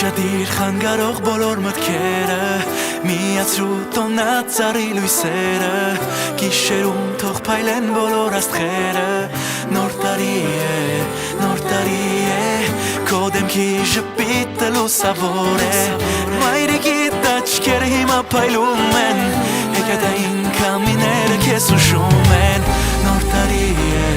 Ուշադիր խանգարող բոլոր մտքերը միացրու տոնած արի լույսերը Գիշերում թող փայլեն բոլոր աստղերը Նոր տարի է Քո դեմքի ժպիտը լուսավոր է Մայրիկիդ աչքերը հիմա փայլում են Հեքիաթային քամիները քեզ հուշում են Նոր տարի է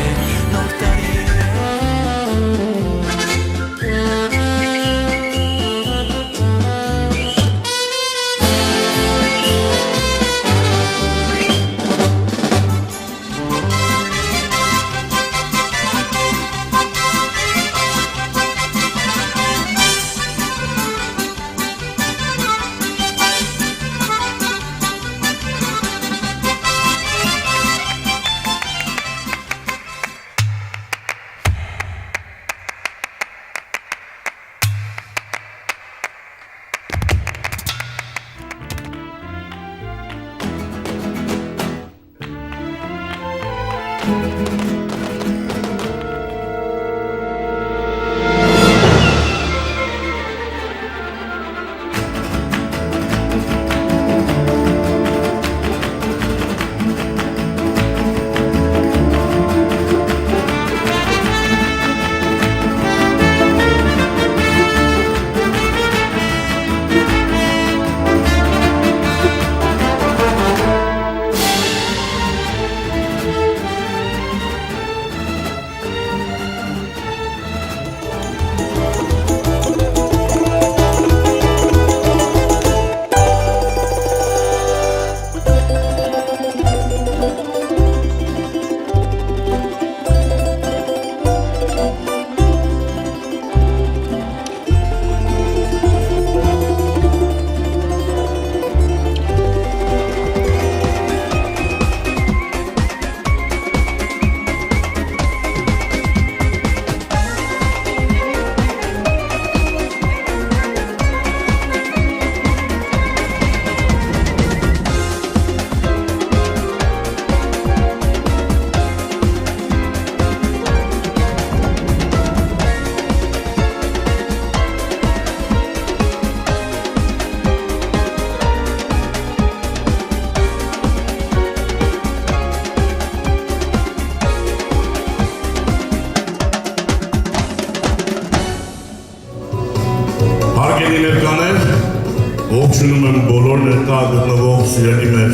Ողջունում եմ բոլոր ներկա գտնվող սիրելի մեր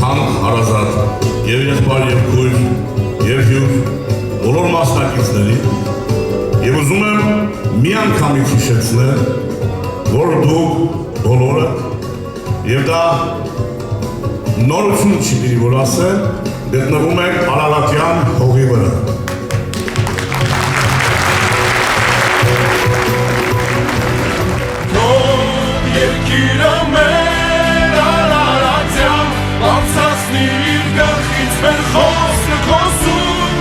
թանկ հարազատ եւ եղբայր եւ քույր եւ հյուր բոլոր մասնակիցներին եւ ուզում եմ մի անգամից հիշեցնել, որ դուք բոլորը եւ դա նորություն չի դերի որ ասել, գտնվում եք Արարատյան հողի վրա։ Երկիրը մեր Արարատյան, անցածնիր գլխից մեր խոսքը խոսում,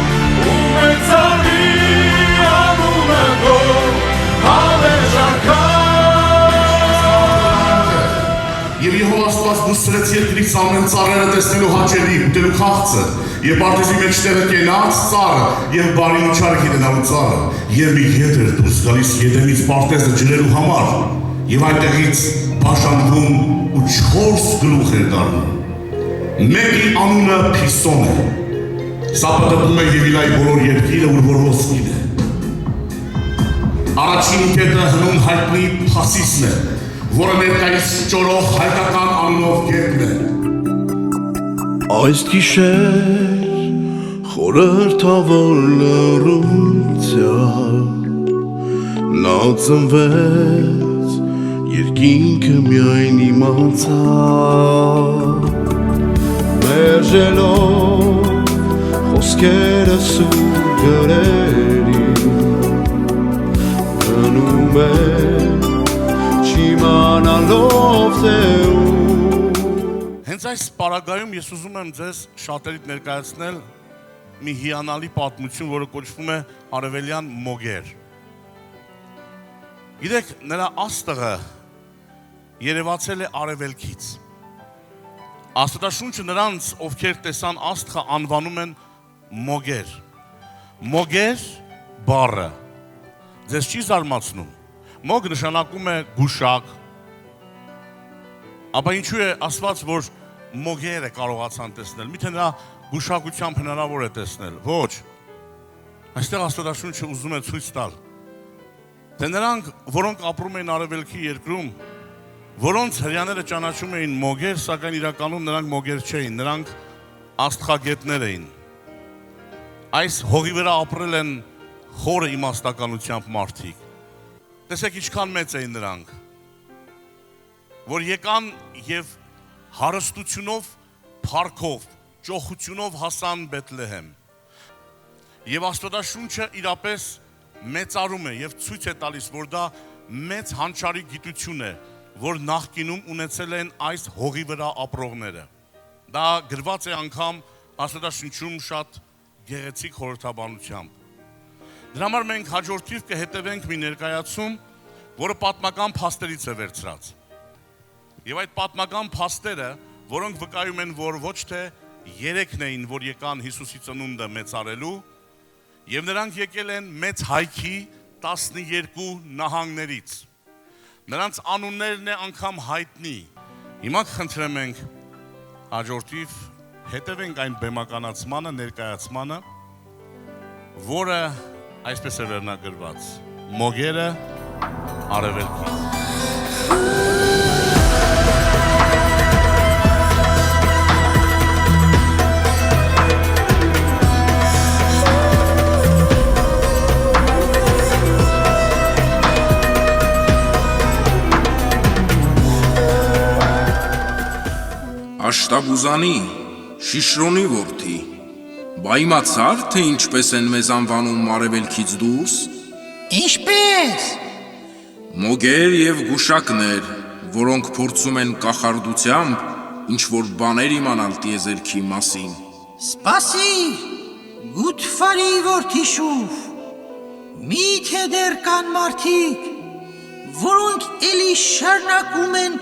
ու մեծարի անունը գոր, հավերժական։ Եվ Եհովա Աստված դուստրեց երկրից ամեն ծառերը տեսնելու հաճելի, ուտելու քաղցը, եւ պարտեզի մեջտեղը կենաց ծառը, եւ բարի ուչարը գիտենալու ծառը, եւ մի ետ էր դուրս գալիս Եդեմից պարտեզը ջրելու համար, եւ այնտեղից բաժանվում ու 4 գլուխ էր դառնում։ Մեկի անունը Փիսոն է։ Սա պատտվում է Եվիլայի բոլոր երկիրը, ուր որ ոսկին է։ Առաջին կետը հնում հայտնի Փասիսն է, որը ներկայիս ճորող հայկական անունով գետն է։ Այս գիշեր խորհրդավոր լռության նա ծնվեց երկինքը միայն իմացավ մերժելով խոսքերը սուր գրերի գնում է չիմանալով թե Հենց այս պարագայում ես ուզում եմ ձեզ շատերիդ ներկայացնել մի հիանալի պատմություն, որը կոչվում է Արևելյան Մոգեր։ Գիտեք, նրա աստղը երևացել է արևելքից։ Աստվածաշունչը նրանց, ովքեր տեսան աստղը, անվանում են Մոգեր։ Մոգեր բառը ձեզ չի զարմացնում, Մոգ նշանակում է գուշակ, ապա ինչու է ասված, որ մոգերը կարողացան տեսնել, միթե նրա գուշակությամբ հնարավոր է տեսնել, ոչ, այստեղ Աստվածաշունչը ուզում է ցույց տալ, թե նրանք, որոնք ապրում էին արևելքի երկրում, որոնց հրյաները ճանաչում էին մոգեր, սակայն իրականում նրանք մոգեր չէին, նրանք աստղագետներ էին, այս հողի վրա ապրել են խորը իմաստականությամբ մարդիկ, տեսեք ինչքան մեծ էին նրանք, որ եկան և հարստությունով, փառքով, ճոխությունով հասան Բեթլեհեմ և Աստվածաշունչը իրապես մեծարում է և ցույց է տալիս, որ դա մեծ հանճարի գիտություն է, որ նախկինում ունեցել են այս հողի վրա ապրողները։ Դա գրված է անգամ Աստվածաշունչում շատ գեղեցիկ խորհրդաբանությամբ։ Դրա համար մենք հաջորդիվ կհետևենք մի ներկայացում, որը պատմական փաստերից է վերցրած։ Եվ այդ պատմական փաստերը, որոնք վկայում են, որ ոչ թե երեքն էին, որ եկան Հիսուսի ծնունդը մեծարելու, և նրանք եկել են մեծ հայքի 12 նահանգներից։ Նրանց անուններն է անգամ հայտնի։ Հիմա կխնդրեմ ենք հաջորդիվ հետևենք այն բեմականացմանը, ներկայացմանը, որը այսպես է վերնագրված. Մոգերը արևելքից։ Աշտաբուզանի, Շիշրոնի որդի, բա իմացար, թե ինչպես են մեզ անվանում արևելքից դուրս։ Ինչպես։ Մոգեր և գուշակներ, որոնք փորձում են կախարդությամբ ինչ-որ բաներ իմանալ տիեզերքի մասին։ Սպասիր, Գութֆարի որդի Շուֆ, միթե դեռ կան մարդիկ, որոնք էլի շարունակում են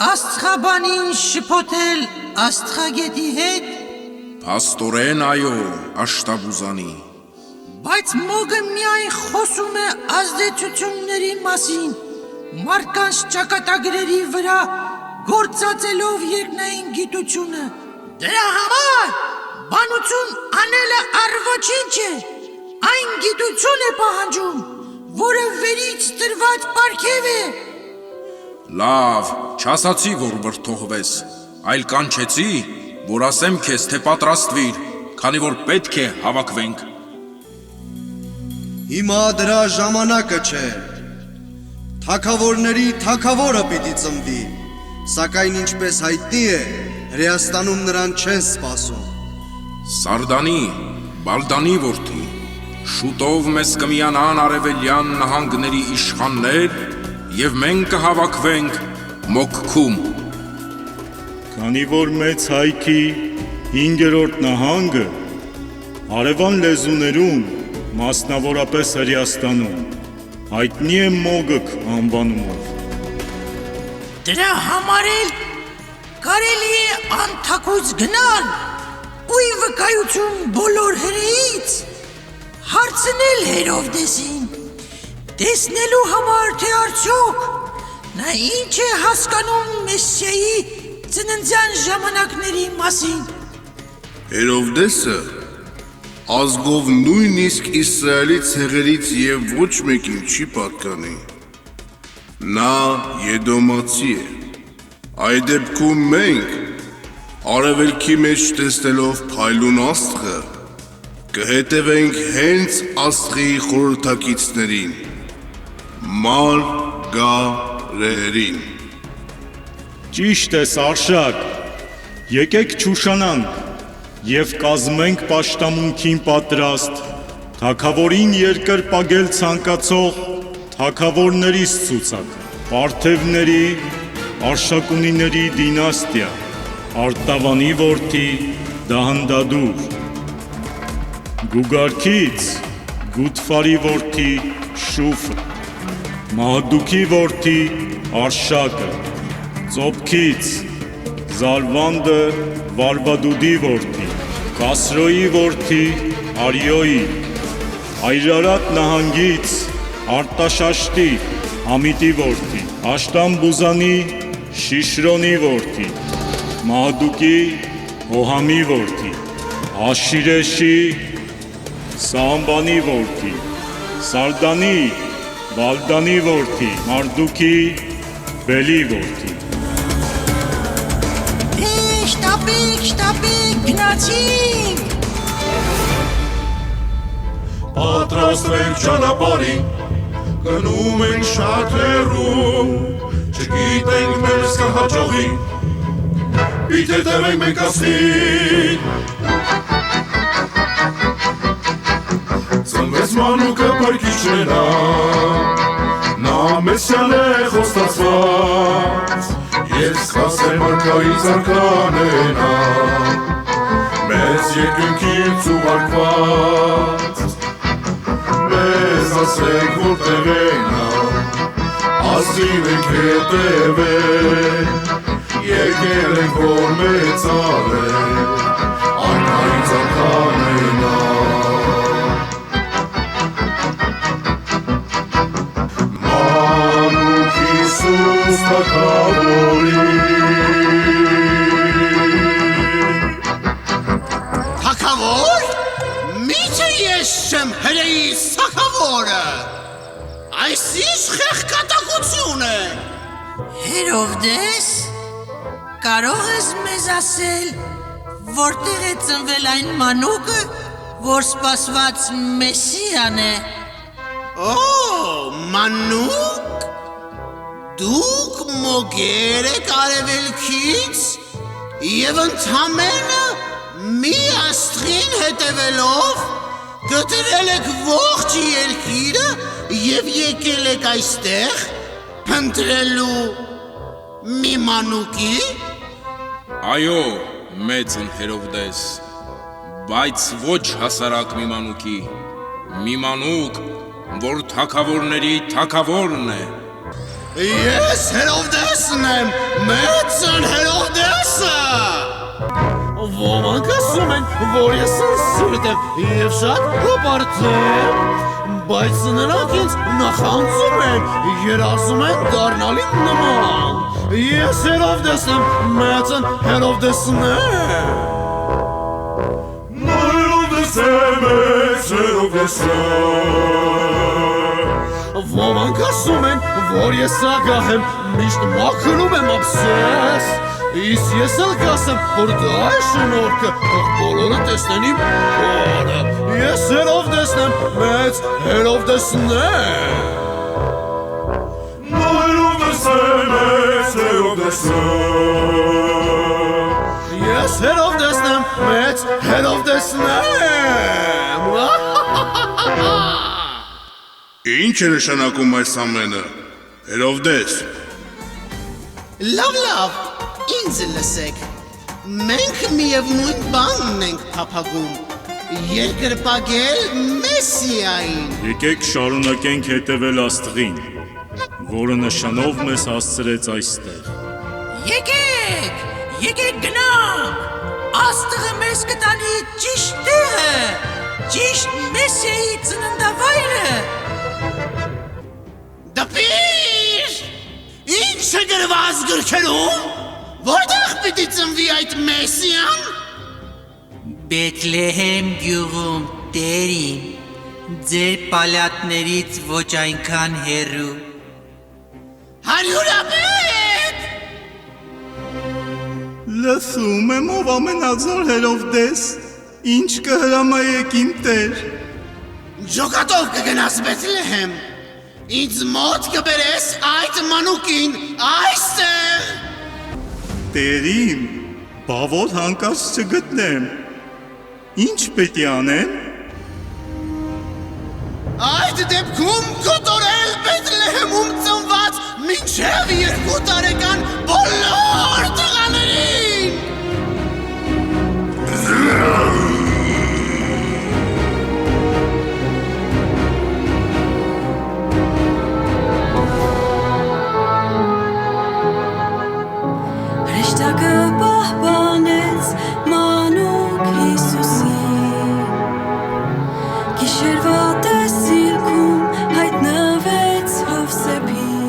աստղաբանին շփոթել աստղագետի հետ։ Փաստորեն այո, Աշտաբուզանի։ Բայց մոգը միայն խոսում է ազդեցությունների մասին, մարդկանց ճակատագրերի վրա գործածելով երկնային գիտությունը։ Դրա համար բանություն անելը առ-ոչինչ է, այն գիտություն է պահանջում, որը վերից տրված պարգև է։ Լավ, չասացի, որ վրդողվես, այլ կանչեցի, որ ասեմ քեզ, թե պատրաստվիր, քանի որ պետք է հավաքվենք։ Հիմա դրա ժամանակը չէ, թագավորների թագավորը պիտի ծնվի, սակայն ինչպես հայտնի է, Հրեաստանում նրան չեն սպասում։ Սարդանի, Բալդանի որդի, շուտով մեզ կմիանան արևելյան նահանգների իշխաններ և մենք կհավաքվենք Մոքքում։ Քանի որ մեծ հայքի 5-րդ նահանգը հարևան լեզուներում, մասնավորապես Հրեաստանում, հայտնի է Մոգք անվանումով։ Դրա համար էլ կարելի է անթակույց գնալ ու ի վկայություն բոլոր հրեից հարցնել Հերովդեսին, տեսնելու համար, թե արդյոք նա ինչ է հասկանում Մեսիայի ծննդյան ժամանակների մասին։ Հերովդեսը ազգով նույնիսկ Իսրայելի ցեղերից և ոչ մեկին չի պատկանի։ Նա Եդոմացի է։ Այդ դեպքում մենք, արևելքի մեջ տեսնելով փայլուն աստղը, կհետևենք հենց աստղի խորհրդակիցներին, Մարգարեին։ Ճիշտ ես, Արշակ, եկեք չուշանանք և կազմենք պաշտամունքին պատրաստ, թագավորին երկրպագել ցանկացող թագավորներից ցուցակ, Պարթևների, Արշակունիների դինաստիա, Արտավանի որդի Դահանդադուր, Գուգարքից Գութֆարի որդի Շուֆը, Մահդուքի որդի Արշակը, Ծոպքից Զարվանդը Վարվադուդի որդի, Կասրոյի որդի Արիոյի, Այրարատ նահանգից Արտաշաշտի, Համիտի որդի, Աշտամբուզանի Շիշրոնի որդի, Մահդուկի Հոհամի որդի, Աշիրեշի Սամբանի որդի, Սարդանի Վալդանի որդի, Մարդուկի Բելի որդի։ Շտապիկ, գնացինք։ Պատրաստվենք ճանապարհին, գնում ենք շատ հեռու, չգիտենք մեզ կհաջողի, պիտի տևենք մենք ասին։ Ծնվեց մանուկը պարկիչնենա, նա մեսյան է խոստացված, և սպասել մարկայից արկանենա, մեզ երկնքից ուղարկված, մեզ ասենք որ տևենա, ասին ենք հետևեն, եկել ենք որ մեծարենք, արքայից արկանենա։ Մանուկ Հիսուս թագավորի Թագավոր։ Միթե ես չեմ հրեիս թագավորը։ Այս ինչ խեղկատակություն է։ Հերովդես, կարող ես մեզ ասել, որտեղ է ծնվել այն մանուկը, որ սպասված Մեսիան է։ Մանուկ, դուք մոգեր եք արևելքից և ընդամենը մի աստղին հետևելով գտրել եք ողջ երկիրը և եկել եք այստեղ փնտրելու մի մանուկի։ Այո, մեծն Հերովդես, բայց ոչ հասարակ մի մանուկի, մի մանուկ, որ թագավորների թագավորն է։ Ես Հերովդեսն եմ, մեծն Հերովդեսը։ Ոմանք ասում են, որ ես սիրտ եմ և շատ հպարտ եմ, բայց նրանք ինձ նախանձում են, երազում են դառնալ իմ նման։ Ես Հերովդեսն եմ, մեծն Հերովդեսն եմ։ Նա Հերովդես է, մեծ Հերովդես է։ Ոմանք ասում են, որ ես ագահ եմ, միշտ մաքրում եմ ափսես, իսկ ես էլ կասեմ, որ դա է շնորհքը, թող բոլորը տեսնեն իմ փորը։ Ես Հերովդեսն եմ, մեծ Հերովդեսն եմ։ Նա Հերովդես է, մեծ Հերովդես է։ Ես Հերովդեսն եմ, մեծ Հերովդեսն եմ։ Ինչ է նշանակում այս ամենը, Հերովդես։ Լավ, ինձ լսեք, մենք միևնույն բանն ենք փափագում, երկրպագել Մեսիային։ Եկեք շարունակենք հետևել աստղին, որը նշանով մեզ հասցրեց այստեղ։ Եկեք գնանք, աստղը մեզ կտանի ճիշտ տեղը, ճիշտ Մեսիայի ծննդավայրը։ Դպիր, ինչ է գրված գրքերում, որտեղ պիտի ծնվի այդ Մեսիան։ Բեթլեհեմ գյուղում, Տերին, ձեր պալատներից ոչ այնքան հեռու։ Հարյուրապետ։ Լսում եմ, ով ամենազոր Հերովդես, ինչ կհրամայեք իմ տեր։ Ջոկատով կգնաս Բեթլեհեմ, ինձ մոտ կբերես այդ մանուկին այստեղ։ Տերիմ, բավոր հանկարծ չգտնեմ։ Ինչ պետք է անեմ։ Այդ դեպքում կոտորել Բեթլեհեմում ծնված մինչև 2 տարեկան բոլոր տղաներին։ Հրեշտակը պահպանեց մանուկ Հիսուսի, գիշերվա տեսիլքում հայտնվեց Հովսեփին։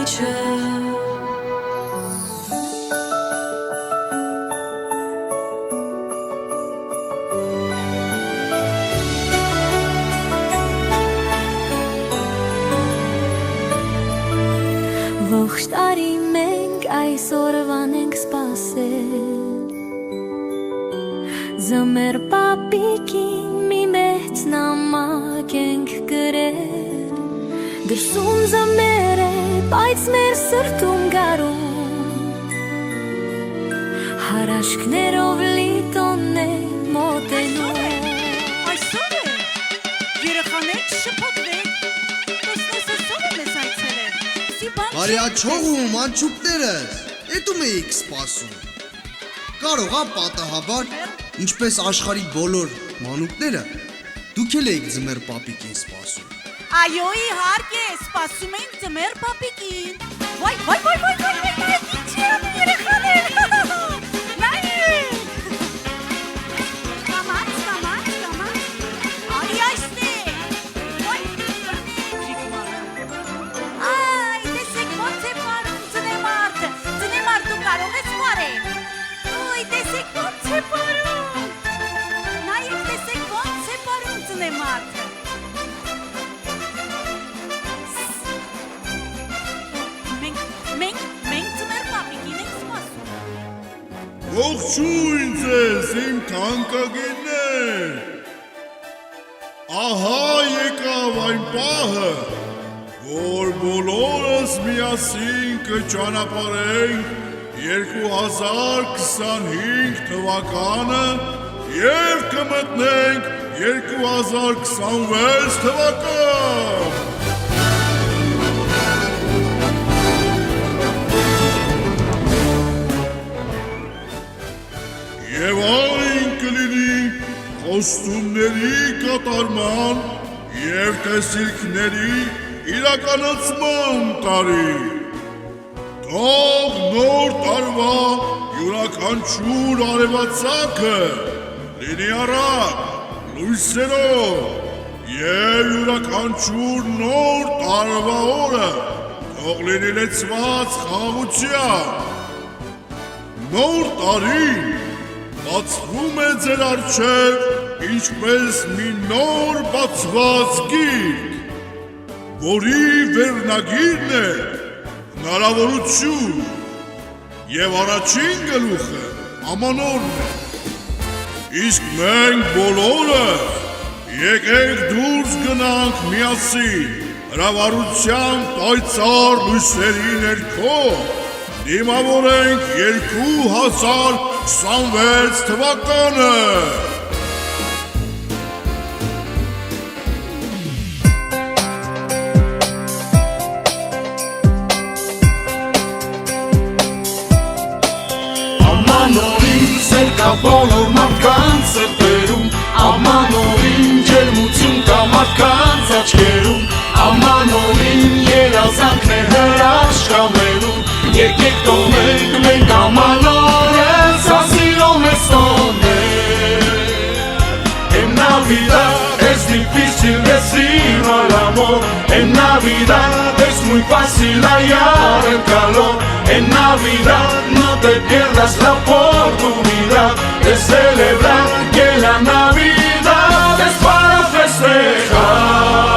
միջը Ողջ տարի մենք այսօրվան ենք սպասել Զմեր պապիկին մի մեծ նամակ ենք գրել Դրսում զմեր է, բայց մեր սրտում գարուն Հարաշքներով լի տոններ մոտենում Այսօր է, երեխաներ շփոթվեք, տեսնես այսօր եմ ես այցելել Արյաչողում, անչուկներս, էդում էիք սպասում Կարող ա պատահաբար, ինչպես աշխարի բոլոր մանուկները, դուք էլ էիք ձմեր պապիկին սպասում Այո, իհարկե, սպասում ենք ձմեր պապիկին Վայ, ինչ անում երեխաներ Նայեք Կամաց, արի այստեղ Վայ, Այ, տեսեք ոնց է պարում ձնեմարդը Ձնեմարդ դու կարող ես պարել Ոյ, տեսեք ոնց է պարում Նայեք, տեսեք ոնց է պարում ձնեմարդը Մենք ձմեր պապիկին ենք սպասում Ողջույն ձեզ, իմ թանկագիններ Ահա եկավ այն պահը, որ բոլորս միասին կճանապարհենք 2025 թվականը և կմտնենք 2026 թվական Եվ այն կլինի խոստումների կատարման և տեսիլքների իրականացման տարի Թող նոր տարվա յուրաքանչյուր արևածագը լինի առատ լույսերով և յուրաքանչյուր նոր տարվա օրը թող լինի լեցված խաղաղությամբ Նոր տարին բացվում է ձեր առջև ինչպես մի նոր բացված գիրք, որի վերնագիրն է հնարավորություն և առաջին գլուխը ամանորն է։ Իսկ մենք բոլորը եկեք դուրս գնանք միասին հրավառության պայծառ լույսերի ներքո դիմավորենք 2026 թվականը։ Ամանորին սերկա բոլոր մարդկանց սրտերում Ամանորին ջերմություն կա մարդկանց աչքերում Ամանորին երազանքն է հրաշքամերում Եկեք տոնենք մենք ամանորը Սասիրո մեզ տոներ En Navidad es difícil decir al amor En Navidad es muy fácil hallar el calor En Navidad no te pierdas la oportunidad De celebrar que la Navidad es para festejar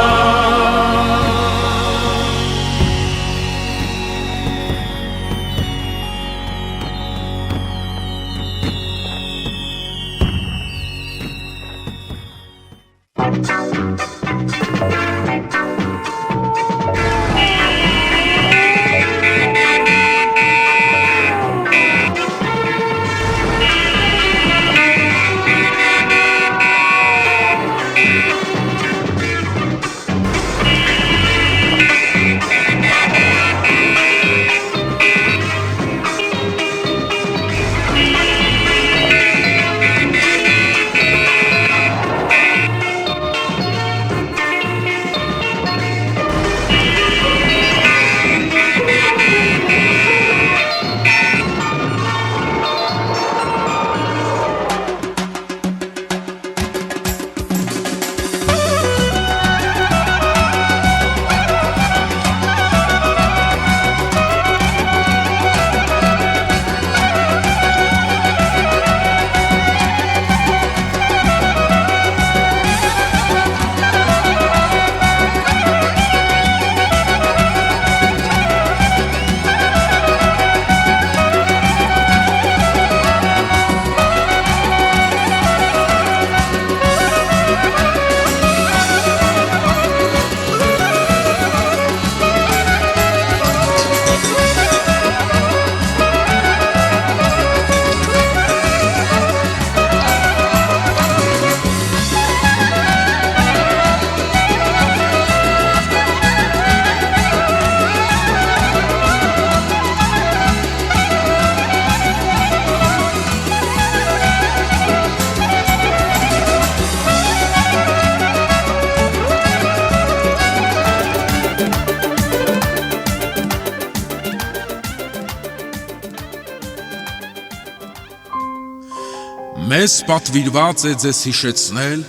Մեզ պատվիրված է ձեզ հիշեցնել,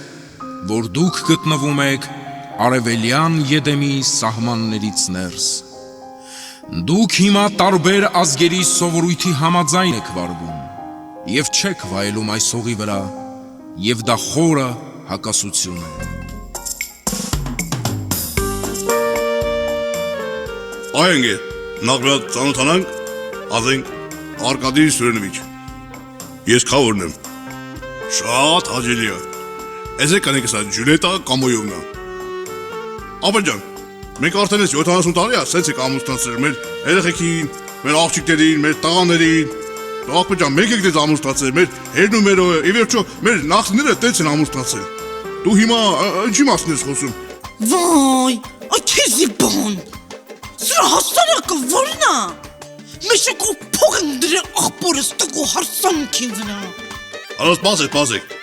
որ դուք գտնվում եք արևելյան Եդեմի սահմաններից ներս։ Դուք հիմա տարբեր ազգերի սովորույթի համաձայն եք վարվում եւ չեք վայելում այս հողի վրա, եւ դա խորը հակասություն է։ Այնգե, նախ ծանոթանանք, ասենք Արկադի Սուրենովիչ։ Ես Քավորն եմ։ Շատ հաճելի է։ Ես եկանք սա Ջուլիետա Կամոյովնա։ Ապեջան, մենք արդեն 70 տարի է սենց եք ամուսնացրել մեր երեխեքին, մեր աղջիկներին, մեր տղաներին։ Ապեջան, մենք եք դες ամուսնացրել, մեր հերնումերով, ի վերջո մեր նախնիները տենց են ամուսնացել։ Դու հիմա ինչի մասին ես խոսում։ Վայ, այ քեզի բան։ Սրա հաստարակը որն է։ Մեշակու փող են դրել աղբորս տկու հարսանքի վրա։ Արոս պասեք։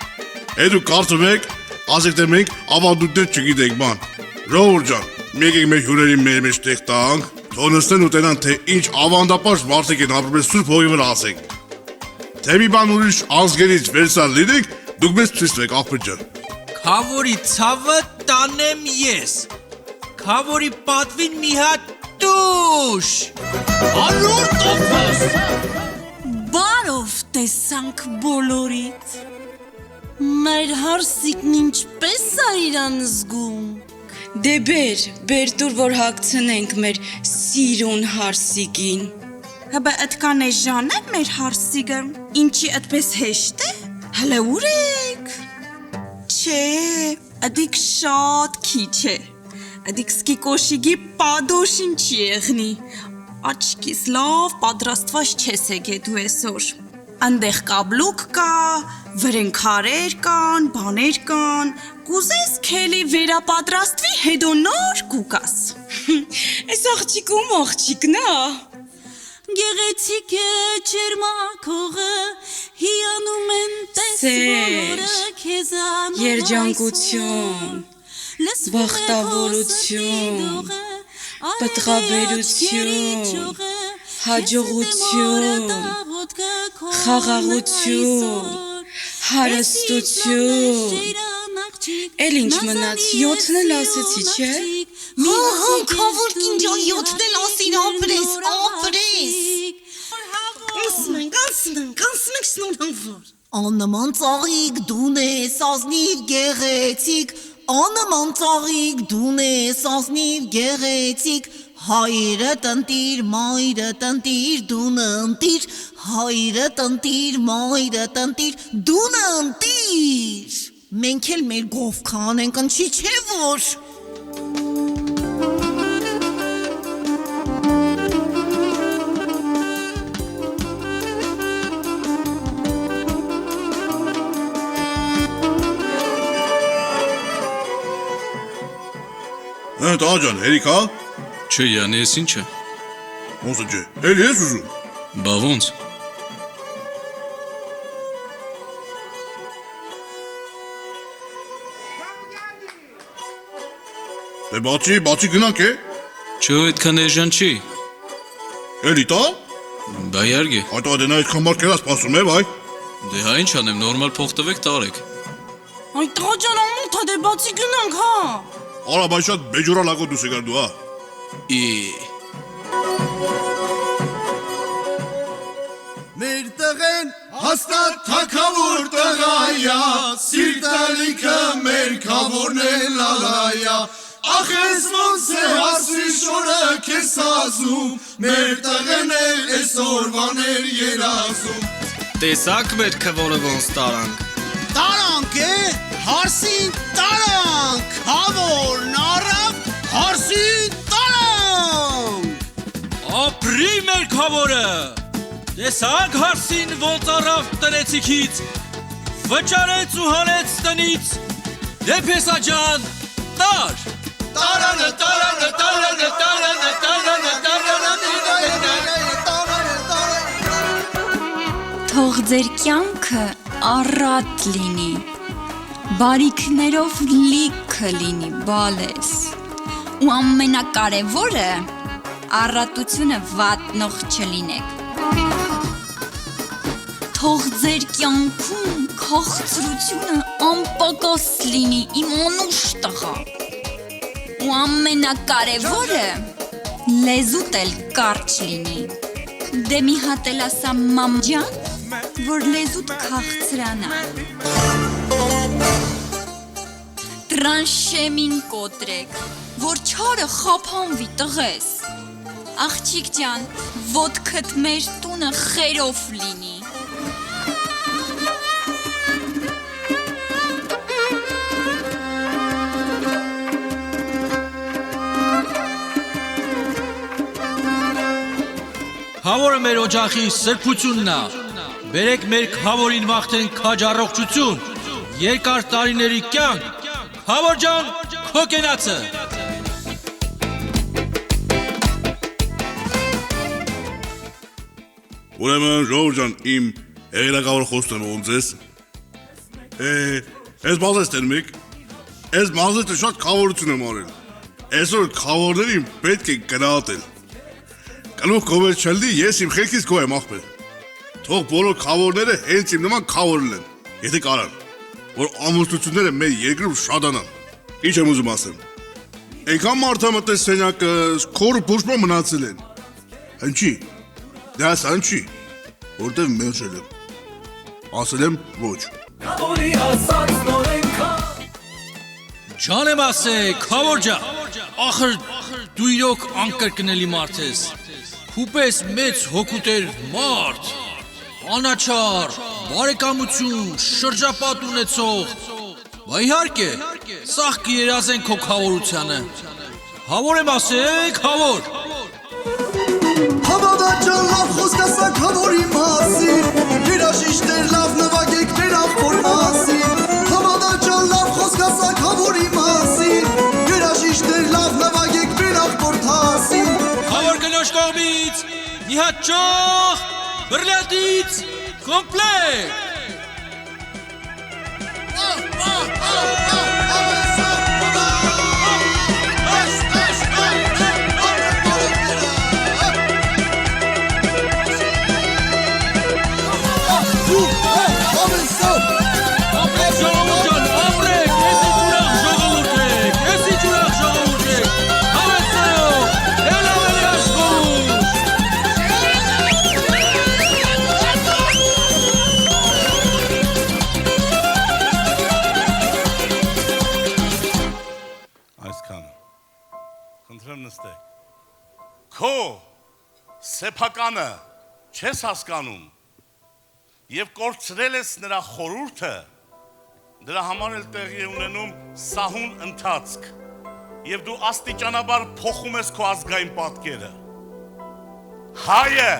Դու կարծում եք, ասեք թե մենք ավանդույթներ չգիտենք բան։ Ժողովուրդ ջան, մեկ մեր հյուրերին մեր մեջ տեղ տանք, թողնստեն ուտենան թե ինչ ավանդապաշտ մարդիկ են ապրում Սուրբ հողի վրա ասենք։ Թե մի բան ուրիշ ազգերից վերցալ լինենք, դուք մեզ ցույց տվեք աղբեր ջան։ Քավորի ցավը տանեմ ես։ Քավորի պատվին մի հատ տուշ։ Անոր տոփս։ Բարով տեսանք բոլորիդ։ Մեր հարսիկն ինչպես է իրան զգում։ Դե բեր դուր որ հագցնենք մեր սիրուն հարսիկին։ Հəbə ətkan էժան է մեր հարսիկը, ինչի այդպես հեշտ է, հələ ուր եք։ Չէ, ադիք շատ քիչ է, ադիք սկի կոշիգի պադոշին չի եղնի, աչքիս լավ պատրաստված չես եկե դու այսօր։ Անդեղ կաբլուկ կա, վրենքարեր կան, բաներ կան, կուզես քելի վերապատրաստվի հետո նոր կուկաս։ Այս աղջիկն է։ Գեղեցիկ է չերմակողը, հիանում են տեսորը քեզանով երջանկություն, բախտավորություն, պտղաբերություն, հաջողություն, խաղաղություն, հարստություն։ Էլ ինչ մնաց, 7-ն էլ ասեցի, չէ։ Հա, քավոր կինջան 7-ն էլ ասին ապրես։ Անցնենք շնորհավոր։ Աննման ծաղիկ դուն ես ազնիվ գեղեցիկ, աննման ծաղիկ դուն ես ազնիվ գեղեցիկ, հայրը տնտիր, մայրը տնտիր, դուն ընտիր, հայրը տնտիր, մայրը տնտիր, դուն ընտիր։ Մենք էլ մեր գովքան ենք ընչի չէ որ։ Տղաջան, հերիք հա։ Չէ, յանի ես ինչ է։ Ոնց է, էլ ես ուզում։ Բա ոնց։ Դե բացի գնանք է։ Չէ, այդքան էժան չի։ Էլի տա։ Բա իհարկե։ Այդ դենա այդքան մարդ կերա սպասում է, վայ։ Դե հա ինչ անեմ, նորմալ փող տվեք տարեք։ Այ տղաջան ամոթ է, դե բացի գնանք, հա։ Արա բայ շատ բեջորա լագո դուս եկար դու, հա։ Մեր տղեն հաստատ թակավոր տղայա, սիրտալիքը մեր քավորն է լալայա, ախ ես ոնց է հասրի շորը քեզ ասում, մեր տղեն էլ այսօրվան էր երազում։ Տեսակ մեր քավորը ոնց տարանք։ Տարանք է, հարսին տարանք, քավորն առավ, հարսին տարանք։ Ապրի մեր քավորը։ Տեսակ հարսին ոնց առավ տնեցիքից, վճարեց ու հանեց տնից, դե Փեսա ջան, տար։ Տարանը, տարանը, տարանը, տարանը, տարանը, տարանը, Թող ձեր կյանքը առատ լինի, բարիքներով լիքը լինի, բալես, ու ամենակարևորը առատությունը վատնող չլինեք։ Թող ձեր կյանքում քաղցրությունը անպակաս լինի իմ անուշ տղա։ Ու ամենակարևորը լեզուտ էլ կարճ լինի։ Դե մի հատ էլ ասա մամ ջան, որ լեզուտ քաղցրանա։ Տրանշեմին կոտրեք, որ չարը խափանվի տղես։ Աղջիկ ջան, ոտքդ մեր տունը խերով լինի։ Խավորը մեր օջախի սրբությունն է։ Բերեք մեր խավորին մաղթեն քաջ առողջություն, երկար տարիների կյանք։ Խավոր ջան, քո կենացը։ Ուրեմն ժողովուրդ ջան, իմ երակավոր խոստում եմ ձեզ։ Այս բազեստեն մեկ, այս բազեստը շատ խավորություն եմ արել։ Այսօր խավորներին պետք է գնահատել։ Կլուխ կովել չլդի, ես իմ խելքից քո եմ ախպեր։ Թող բոլոր խավորները հենց իմ նման խավոր լինեն, եթե կարան, որ ամուսնությունները մեր երկրում շատանան։ Ինչ եմ ուզում ասեմ։ Այնքան մարդամտես սենյակը քորը փոշման մնացել են։ Հնչի։ Դա սանչի, որտև մերժել եմ, ասել եմ ոչ։ Ջան եմ ասեք, խավոր ջան, ախր դու իրոք անկրկնելի մարդ ես, քուպես մեծ հոգուտեր մարդ, անաչար, բարեկամություն, շրջապատ ունեցող, բա իհարկե, սաղ կերազեն քո խավորությանը, խավոր եմ ասեք, խավոր։ Հավադաճան լավ խոսք ասակ հավորի մասին, երաշիշտեր լավ նվագեք մեր աղբոր մասին, Հավադաճան լավ խոսք ասակ հավորի մասին, երաշիշտեր լավ նվագեք մեր աղբոր թասին։ Խավոր կնոջ կողմից, մի հատ ճոխ, բրլյատից, կոմպլետ։ Քո սեփականը չես հասկանում եւ կորցրել ես նրա խորհուրդը, դրա համար էլ տեղի է ունենում սահուն ընթացք եւ դու աստիճանաբար փոխում ես քո ազգային պատկերը։ Հայը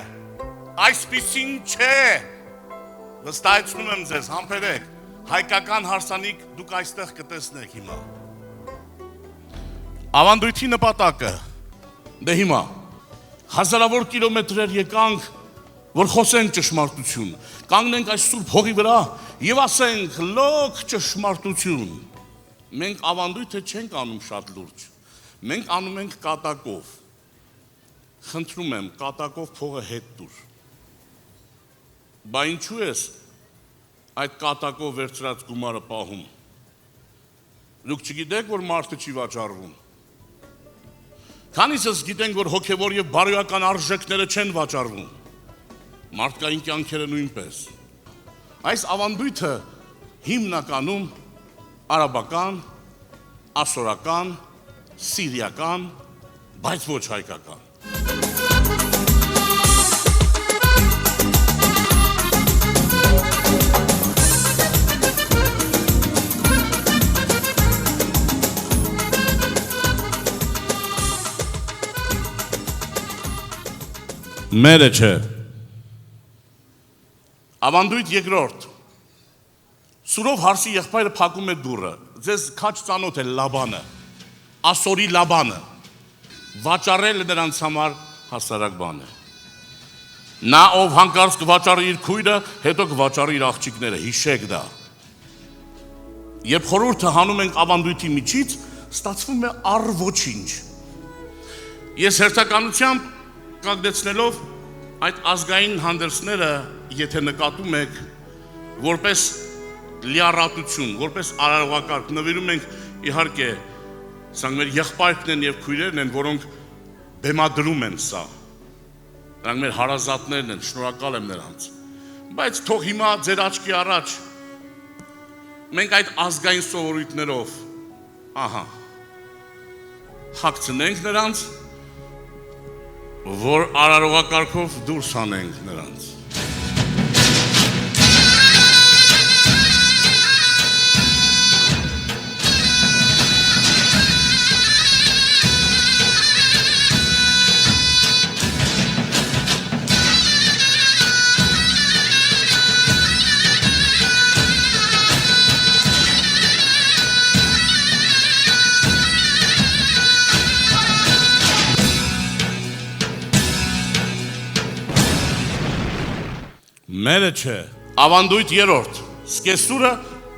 այսպիսին չէ, վստահեցնում եմ ձեզ, համբերեք, հայկական հարսանիք դուք այստեղ կտեսնեք հիմա։ Ավանդույթի նպատակը, դե հիմա, հազարավոր կիլոմետրեր եկանք, որ խոսենք ճշմարտություն, կանգնենք այս սուրբ հողի վրա եւ ասենք լոկ ճշմարտություն։ Մենք ավանդույթը չենք անում շատ լուրջ, մենք անում ենք կատակով։ Խնդրում եմ, կատակով փողը հետ տուր։ Բա ինչու ես այդ կատակով վերցրած գումարը պահում։ Դուք չգիտեք, որ մարդը չի վաճառվում։ Քանիսս գիտենք, որ հոգևոր եւ բարոյական արժեքները չեն վաճառվում։ Մարդկային կյանքերը նույնպես։ Այս ավանդույթը հիմնականում արաբական, ասորական, սիրիական, բայց ոչ հայկական։ Մերը չէ։ Ավանդույթ երկրորդ։ Սուրով հարսի եղբայրը փակում է դուռը, ձեզ քաչ ծանոթ է Լաբանը, ասորի Լաբանը, վաճառել նրանց համար հասարակ բան է։ Նա ով հանկարծ կվաճառի իր քույրը, հետո կվաճառի իր աղջիկները, հիշեք դա։ Երբ խորհուրդը հանում ենք ավանդույթի միջից, ստացվում է առ ոչինչ։ Ես հերթականությամբ կանգնեցնելով Այդ ազգային հանդերձները, եթե նկատում եք, որպես լիառատություն, որպես արարողակարգ նվիրում ենք իհարկե, սա մեր եղբայրքն են եւ քույրերն են, որոնք բեմադրում են սա։ Նրանք մեր հարազատներն են, շնորհակալ եմ նրանց։ Բայց թող հիմա ձեր աչքի առաջ մենք այդ ազգային սովորույթներով, ահա, հագցնենք նրանց, որ արարողակարգով դուրս հանենք նրանց։ Մերը չէ, ավանդույթ երորդ, սկեսուրը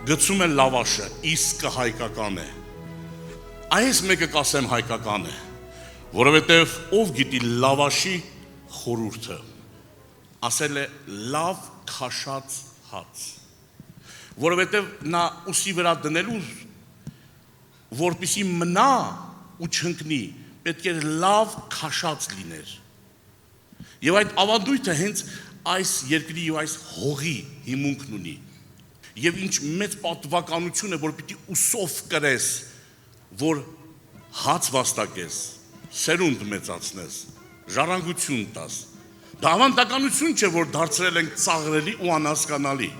գցում է լավաշը, իսկը հայկական է։ Այս մեկը կասեմ հայկական է, որովհետև ով գիտի լավաշի խորուրդը, ասել է լավ քաշած հաց, որովհետև նա ուսի վրա դնելու, որպիսի մնա ու չընկնի, պետք է լավ քաշած լիներ։ Եվ այդ ավանդույթը հենց այս երկրի ու այս հողի հիմունքն ունի։ Եվ ինչ մեծ պատվականություն է, որ պիտի ուսով կրես, որ հաց վաստակես, սերունդ մեծացնես, ժառանգություն տաս։ Դա ավանդականություն չէ, որ դարձրել ենք ծաղրելի ու անհասկանալի։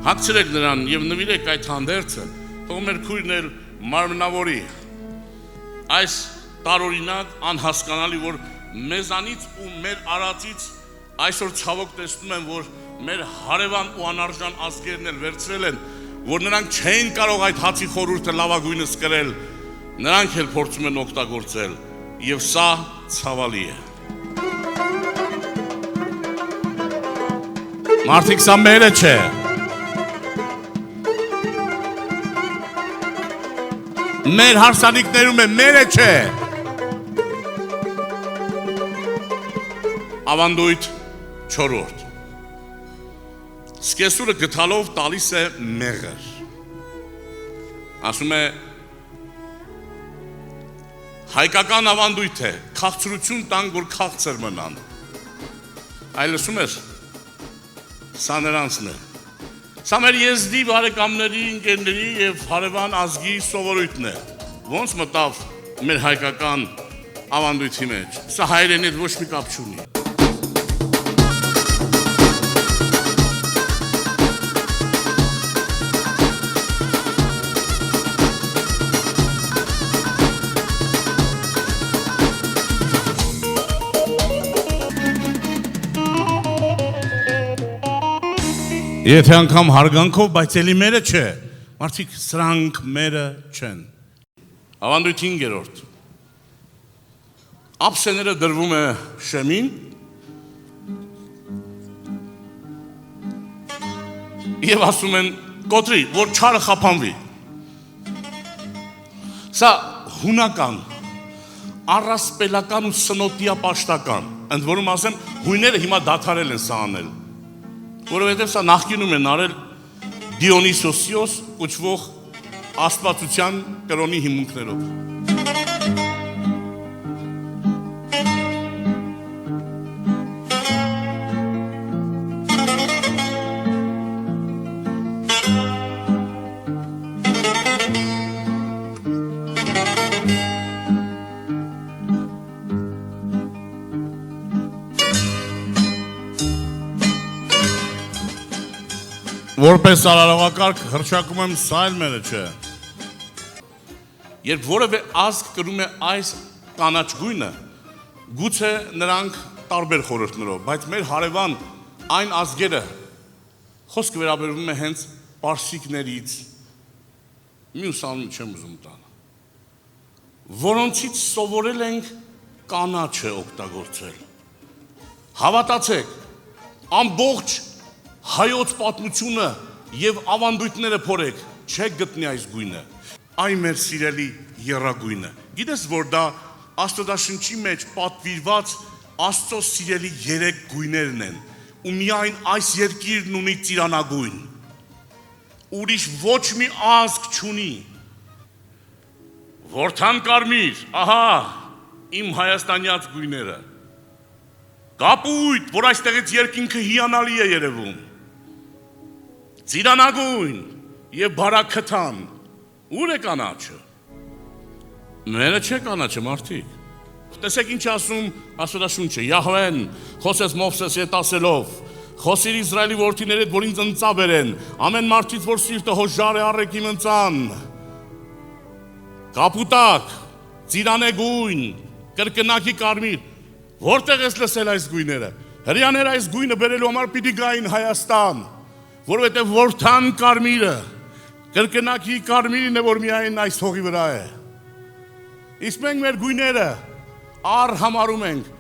Հագցրեք նրան եւ նվիրեք այդ հանդերձը, թող մեր քույրն էլ մարմնավորի։ Այս տարօրինակ անհասկանալի, որ մեզանից ու մեր արածից այսօր ցավոք տեսնում եմ, որ մեր հարևան ու անարժան ազգերն էլ վերցրել են, որ նրանք չէին կարող այդ հացի խորհուրդը լավագույնս կրել, նրանք էլ փորձում են օգտագործել, եւ սա ցավալի է։ Մարդիկ, սա մերը չէ։ Մեր հարսանիքներում է, մերը չէ։ Ավանդույթ չորրորդ, սկեսուրը գթալով տալիս է մեղր, ասում է հայկական ավանդույթ է, քաղցրություն տանք, որ քաղցր մնան, այլ լսում ես, սա նրանցն է, սա մեր եզդի բարեկամների, ընկերների և հարևան ազգի սովորույթն է, ոնց մտավ մեր հայկական ավանդույթի մեջ, սա հայերենի հետ ոչ մի կապ չունի։ Եթե անգամ հարգանքով, բայց էլի մերը չէ, մարդիկ սրանք մերը չեն։ Ավանդույթ 5-րդ, ափսեները դրվում է շեմին և ասում են կոտրի, որ չարը խափանվի։ Սա հունական, առասպելական ու սնոտիա պաշտական, ընդ որում ասեմ, հույները հիմա դադարել են սա անել, որովհետև սա նախկինում են արել Դիոնիսոսիոս կոչվող աստվածության կրոնի հիմունքներով։ Որպես արարողակարգ հռչակում եմ սա էլ մերը չէ։ Երբ որևէ ազգ կրում է այս կանաչ գույնը, գուցե նրանք տարբեր խորհուրդներով, բայց մեր հարևան այն ազգերը խոսքը վերաբերվում է հենց պարսիկներից, մյուս անուն չեմ ուզում տալ, որոնցից սովորել ենք կանաչը օգտագործել։ Հավատացեք, ամբողջ հայոց պատմությունը և ավանդույթները փորեք, չեք գտնի այս գույնը, այ մեր սիրելի եռագույնը։ Գիտես, որ դա Աստվածաշնչի մեջ պատվիրված Աստծո սիրելի 3 գույներն են, ու միայն այս երկիրն ունի ծիրանագույն։ Ուրիշ ոչ մի ազգ չունի։ Որդան կարմիր, ահա, իմ հայաստանյաց գույները։ Կապույտ, որ այստեղից երկինքը հիանալի է երևում։ Ծիրանագույն եւ բարաքթան, ուր է կանաչը։ Մերը չէ կանաչը, մարդիկ։ Տեսեք ինչ ասում Աստվածաշունչը, Յահվեն, խոսեց Մովսես հետ ասելով, խոսիր Իսրայելի որդիների հետ, որ ինձ ընծա բերեն, ամեն մարդից, որ սիրտը հոժար է առեք իմ ընծան, կապուտակ, ծիրանեգույն, կրկնակի կարմիր, որտեղ ես լսել այս գույները, հրյաներ այս գույնը բերելու համար պիտի գային Հայաստան, որովհետև որդան կարմիրը, կրկնակի կարմիրին է, որ միայն այս հողի վրա է, իսկ մենք մեր գույները արհամարում ենք,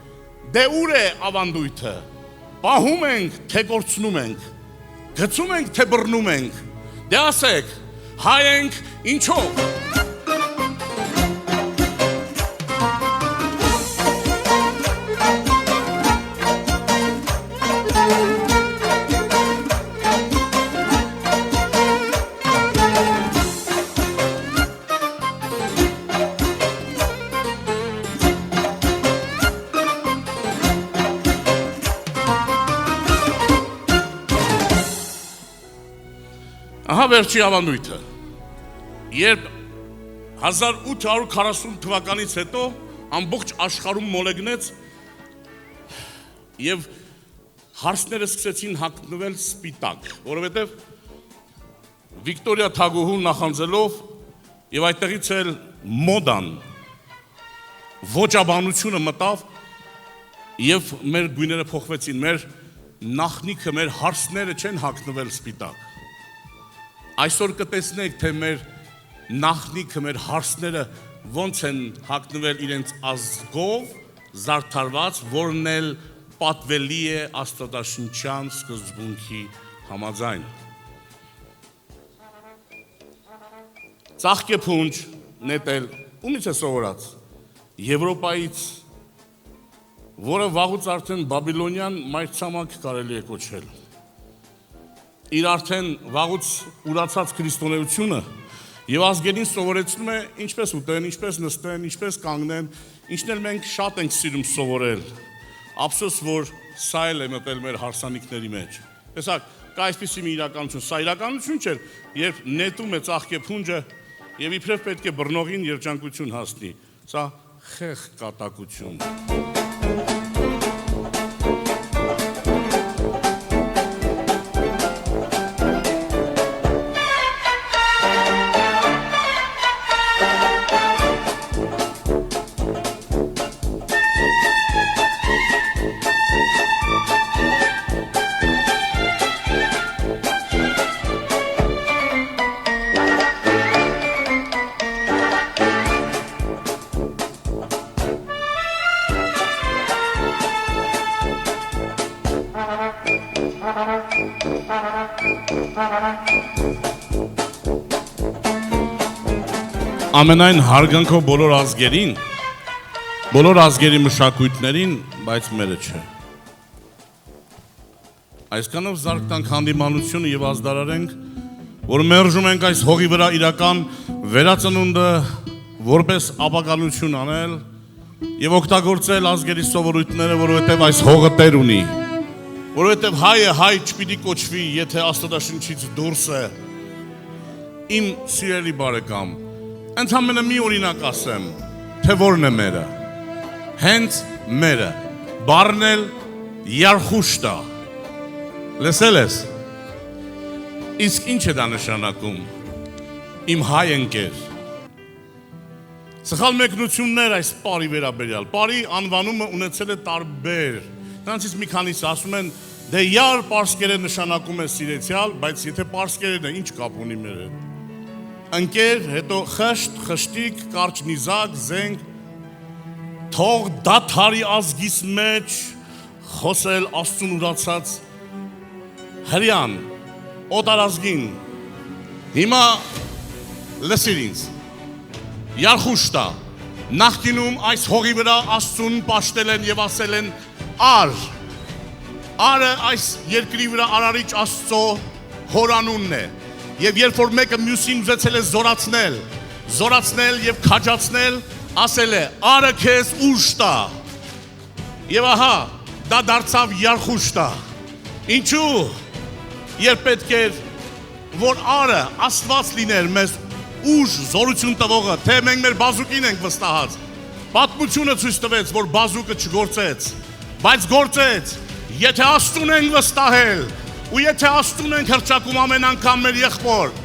դե ուր է ավանդույթը, պահում ենք, թե կորցնում ենք, գցում ենք, թե բռնում ենք, դե ասեք, հայ ենք ինչով։ Ահա վերջի ավանդույթը, երբ 1840 թվականից հետո ամբողջ աշխարհում մոլեգնեց և հարսները սկսեցին հագնվել սպիտակ, որովհետև Վիկտորիա թագուհուն նախանձելով և այդտեղից էլ մոդան, ոճաբանությունը մտավ և մեր գույները փոխվեցին, մեր նախնիքը, մեր հարսները չեն հագնվել սպիտակ։ Այսօր կտեսնեք, թե մեր նախնիքը, մեր հարսները ոնց են հագնվել իրենց ազգով, զարդարված, որն էլ պատվելի է աստվածաշնչյան սկզբունքի համաձայն։ Ծաղկեփունջ նետել, ումից է սովորած, Եվրոպայից, որը վաղուց արդեն բաբիլոնյան մայրցամաք կարելի է կոչել։ Իր արդեն վաղուց ուրացած քրիստոնեությունը եւ ազգերին սովորեցնում է ինչպես ուտեն, ինչպես նստեն, ինչպես կանգնեն, ինչն էլ մենք շատ ենք սիրում սովորել։ Ափսոս, որ սա էլ է մտել մեր հարսանիքների մեջ։ Տեսակ, կա այսպիսի մի իրականություն, սա իրականություն չէր, երբ նետում է ծաղկեփունջը եւ իբրև պետք է բռնողին երջանկություն հասնի։ Սա խեղ կատակություն։ Ամենայն հարգանքով բոլոր ազգերին, բոլոր ազգերի մշակույթներին, բայց մերը չէ։ Այսքանով զարկ տանք հանդիմանությունը և ազդարարենք, որ մերժում ենք այս հողի վրա իրական վերածնունդը որպես ապականություն անել և օգտագործել ազգերի սովորույթները, որովհետև այս հողը տեր ունի, որովհետև հայը հայ չպիտի կոչվի, եթե աստվածաշնչից դուրս է, իմ սիրելի բարեկամ, ընդամենը մի օրինակ ասեմ, թե որն է մերը, հենց մերը, բառն էլ Յարխուշտա, լսել ես, իսկ ինչ է դա նշանակում, իմ հայ ընկեր, սխալ մեկնություններ այս պարի վերաբերյալ, պարի անվանումը ունեցել է տարբեր, նրանցից մի քանիսը ասում են, դե յար պարսկերը նշանակում է սիրեցյալ, բայց եթե պարսկերեն է, ինչ կապ ունի մեր հետ, ընկեր, հետո խշտ, խշտիկ, կարճ նիզակ, զենք, թող դաթարի ազգիս մեջ խոսել աստուն ուրացած հրյան, օտարազգին, հիմա լսիր ինձ, Յարխուշտա, Նախկինում այս հողի վրա Աստծուն պաշտել են եւ ասել են ար։ Արը այս երկրի վրա արարիչ Աստծո հորանունն է։ Եվ երբ որ մեկը մյուսին ուզեցել է զորացնել եւ քաջացնել, ասել է արը քեզ ուժ տա։ Եվ ահա դա դարձավ երխուշ տա։ Ինչու՞։ Երբ պետք էր որ արը Աստված լիներ մեզ ուժ, զորություն տվողը, թե մենք մեր բազուկին ենք վստահած։ Պատմությունը ցույց տվեց, որ բազուկը չգործեց, բայց գործեց։ Եթե Աստծուն ենք վստահել, ու եթե Աստծուն ենք հռչակում ամեն անգամ մեր եղբոր,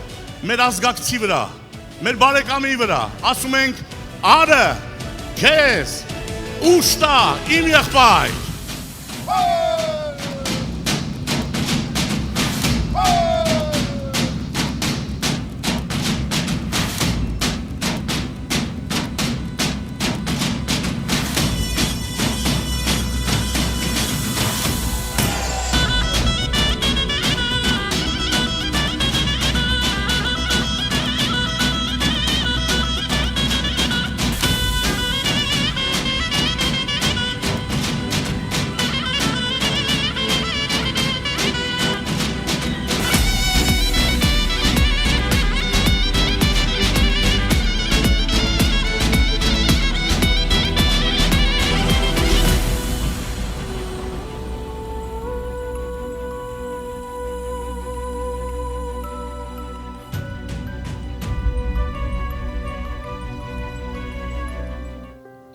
մեր ազգակցի վրա, մեր բարեկամի վրա, ասում ենք արը քեզ ուժ տա, իմ եղբայր։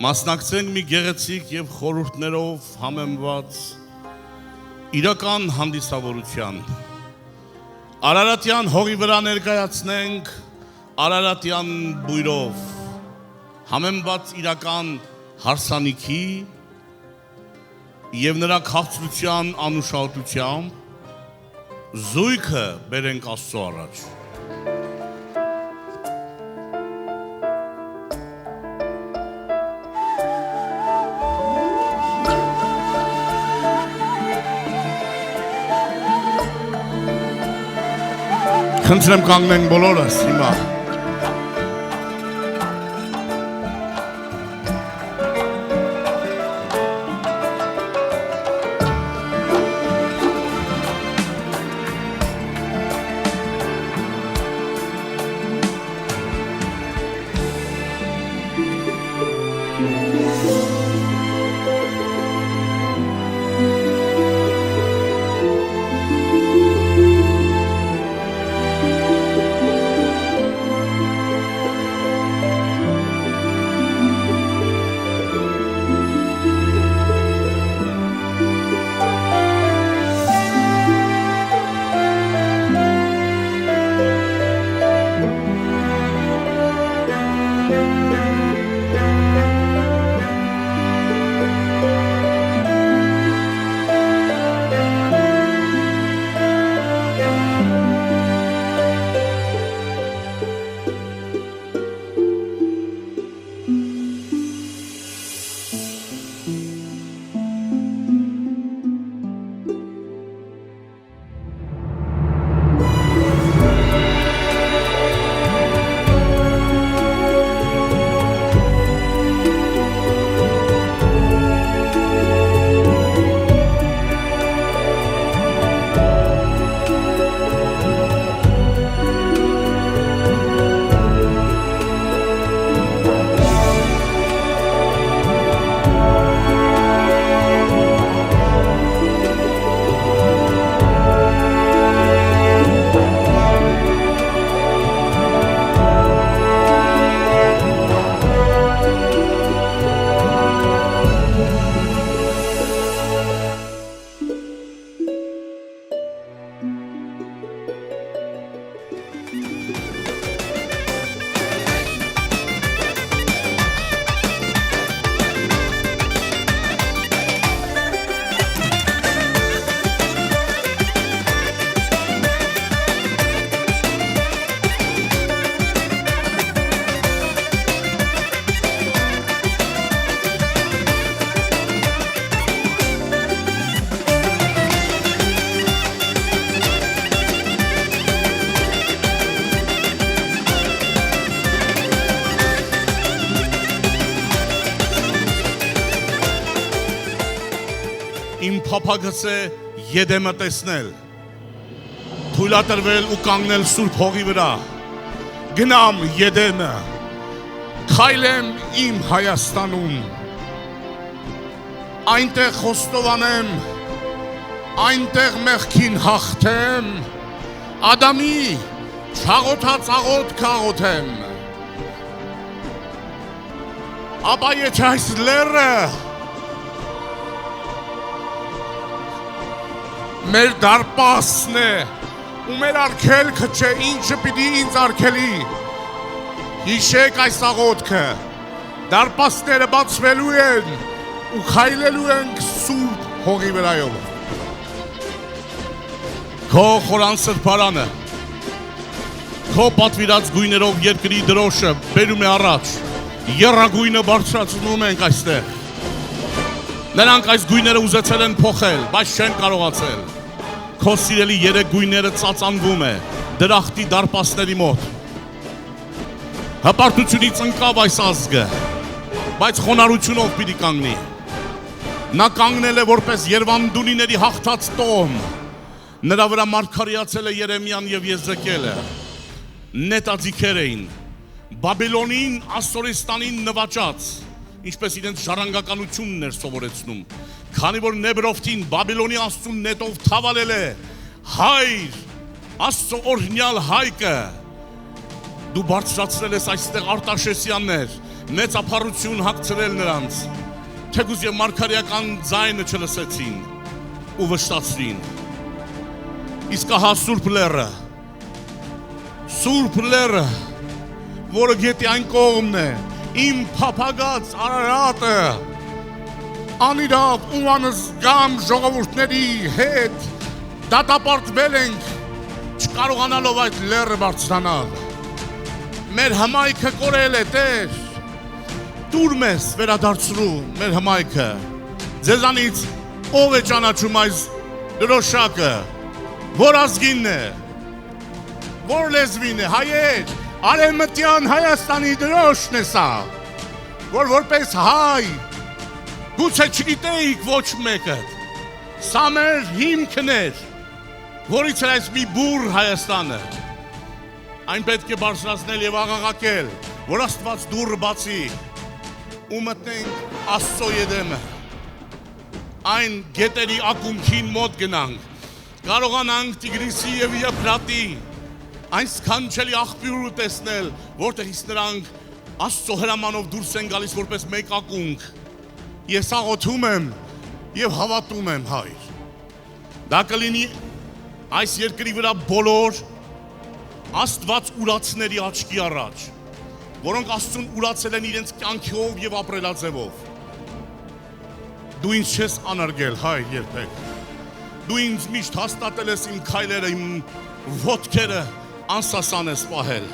Մասնակցենք մի գեղեցիկ եւ խորհուրդներով համեմված իրական հանդիսավորության։ Արարատյան հողի վրա ներկայացնենք Արարատյան բույրով համեմված իրական հարսանիքի եւ նրա քաղցրության անուշահոտությամբ զույգը բերենք Աստծո առաջ։ Խնդրեմ կանգնենք բոլորս հիմա։ իմ փափագծե Եդեմը տեսնել, թույլատրվել ու կանգնել Սուրբ հողի վրա, գնամ Եդեմը, քայլեմ իմ Հայաստանում, այնտեղ խոստովանեմ, այնտեղ մեղքին հաղթեմ, Ադամի չաղոթած աղոթք աղոթեմ, ապա եթե այս լեռը մեր դարպասն է ու մեր արգելքը չէ, ինչը պիտի ինձ արգելի, հիշեք այս աղոթքը, դարպասները բացվելու են ու քայլելու ենք Սուրբ հողի վրայով, քո խորան սրբարանը, քո պատվիրած գույներով երկրի դրոշը բերում է առաջ, եռագույնը բարձրացնում ենք այստեղ, նրանք այս գույները ուզեցել են փոխել, բայց չեն կարողացել, քո սիրելի երեք գույները ծածանվում է դրախտի դարպասների մոտ, հպարտությունից ընկավ այս ազգը, բայց խոնարհությունով պիտի կանգնի, նա կանգնել է որպես Երվանդունիների հաղթած տոհմ, նրա վրա մարգարեացել է Երեմիան եւ Եզեկիելը, նետաձիգեր էին, Բաբելոնին, Ասորեստանին նվաճած, ինչպես իրենց ժառանգականությունն էր սովորեցնում, քանի որ Նեբրովտին Բաբելոնի աստծուն նետով թավալել է, հայր, աստծո օրհնյալ հայկը, դու բարձրացրել ես այստեղ Արտաշեսյաններ, մեծափառություն հագցրել նրանց, թեկուզ եւ մարգարեական ձայնը չլսեցին ու վշտացրին, իսկ ահա Սուրբ լեռը, որը գետի այն կողմն է, իմ փափագած Արարատը, անիրավ ու անզգամ ժողովուրդների հետ դատապարտվել ենք, չկարողանալով այդ լեռը բարձրանալ, մեր հմայքը կորել է, Տեր, դուր մեզ վերադարձրու մեր հմայքը, ձեզանից ով է ճանաչում այս դրոշակը, որ ազգինն է, որ լեզվին է, հայեր, Արևմտյան Հայաստանի դրոշն է սա, որ որպես հայ, գուցե չգիտեիք ոչ մեկը, սա մեր հիմքն էր, որից էր այս մի բուռ Հայաստանը, այն պետք է բարձրացնել եւ աղաղակել, որ Աստված դուռը բացի ու մտնենք Աստծո Եդեմը, այն գետերի ակունքին մոտ գնանք, կարողանանք Տիգրիսի եւ Եփրատի այն սքանչելի աղբյուրը տեսնել, որտեղից նրանք Աստծո հրամանով դուրս են գալիս որպես մեկ ակունք, ես աղոթում եմ եւ հավատում եմ, Հայր, դա կլինի այս երկրի վրա բոլոր Աստված ուրացների աչքի առաջ, որոնք Աստծուն ուրացել են իրենց կյանքով եւ ապրելաձևով, դու ինձ չես անարգել, Հայր, երբեք, դու ինձ միշտ հաստատել ես իմ քայլերը, իմ ոտքերը անսասան ես պահել,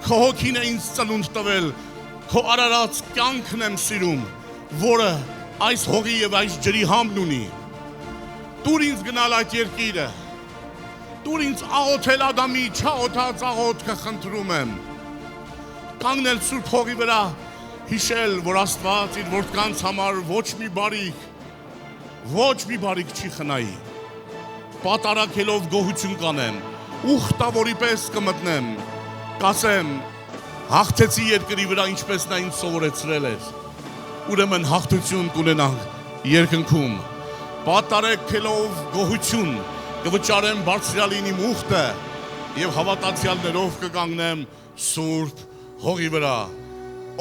քո հոգին է ինձ ծնունդ տվել, քո արարած կյանքն եմ սիրում, որը այս հողի եւ այս ջրի համն ունի, դուր ինձ գնալ այդ երկիրը, դուր ինձ աղոթել Ադամի չաղոթած աղոթքը խնդրում եմ, կանգնել Սուրբ հողի վրա, հիշել, որ Աստված իր որդկանց համար ոչ մի բարիք չի խնայի, պատարակելով գոհություն կանեմ, ուխտավորի պես կմտնեմ, կասեմ, հաղթեցի երկրի վրա ինչպես նա ինձ սովորեցրել էր, ուրեմն հաղթություն կունենանք երկնքում, պատարակելով գոհություն, կվճարեմ բարձրալին իմ ուխտը եւ հավատացյալներով կկանգնեմ Սուրբ հողի վրա,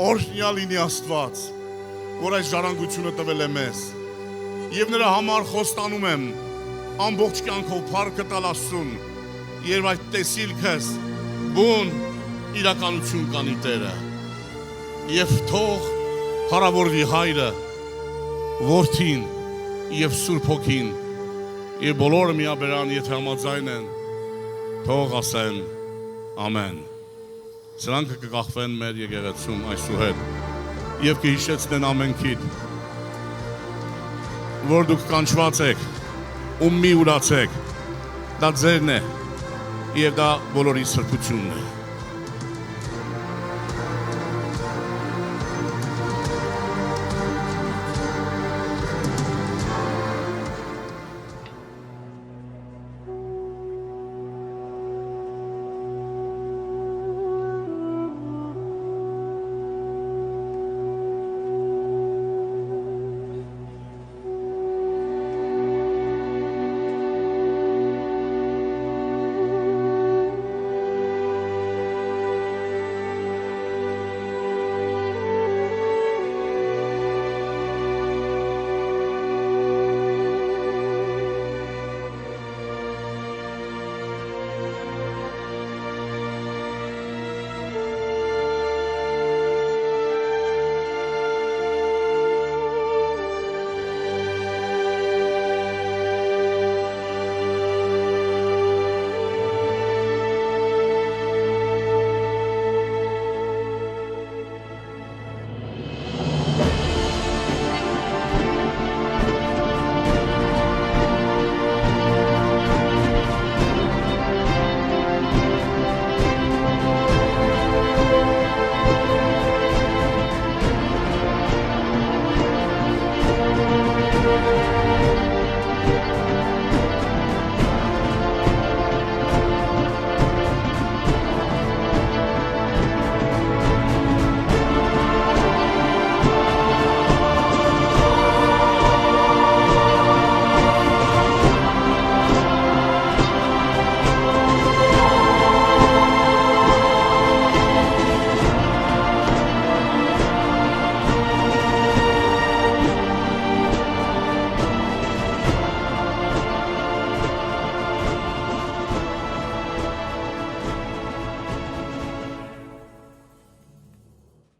օրհնյալ լինի Աստված, որ այս ժառանգությունը տվել է մեզ, եւ նրա համար խոստանում եմ, ամբողջ կյանքով փառքը տալ Աստծուն, երբ այդ տեսիլքս բուն իրականություն կանի Տերը, եւ թող փառավորվի Հայրը, Որդին եւ Սուրբ Հոգին, եւ բոլորը միաբերան, եթե համաձայն են, թող ասեն ամեն։ Սրանք կկախվեն մեր եկեղեցում այսուհետ եւ կհիշեցնեն ամենքիդ, որ դուք կանչված եք ու մի ուրացեք, դա ձերն է եւ դա բոլորի սրբությունն է։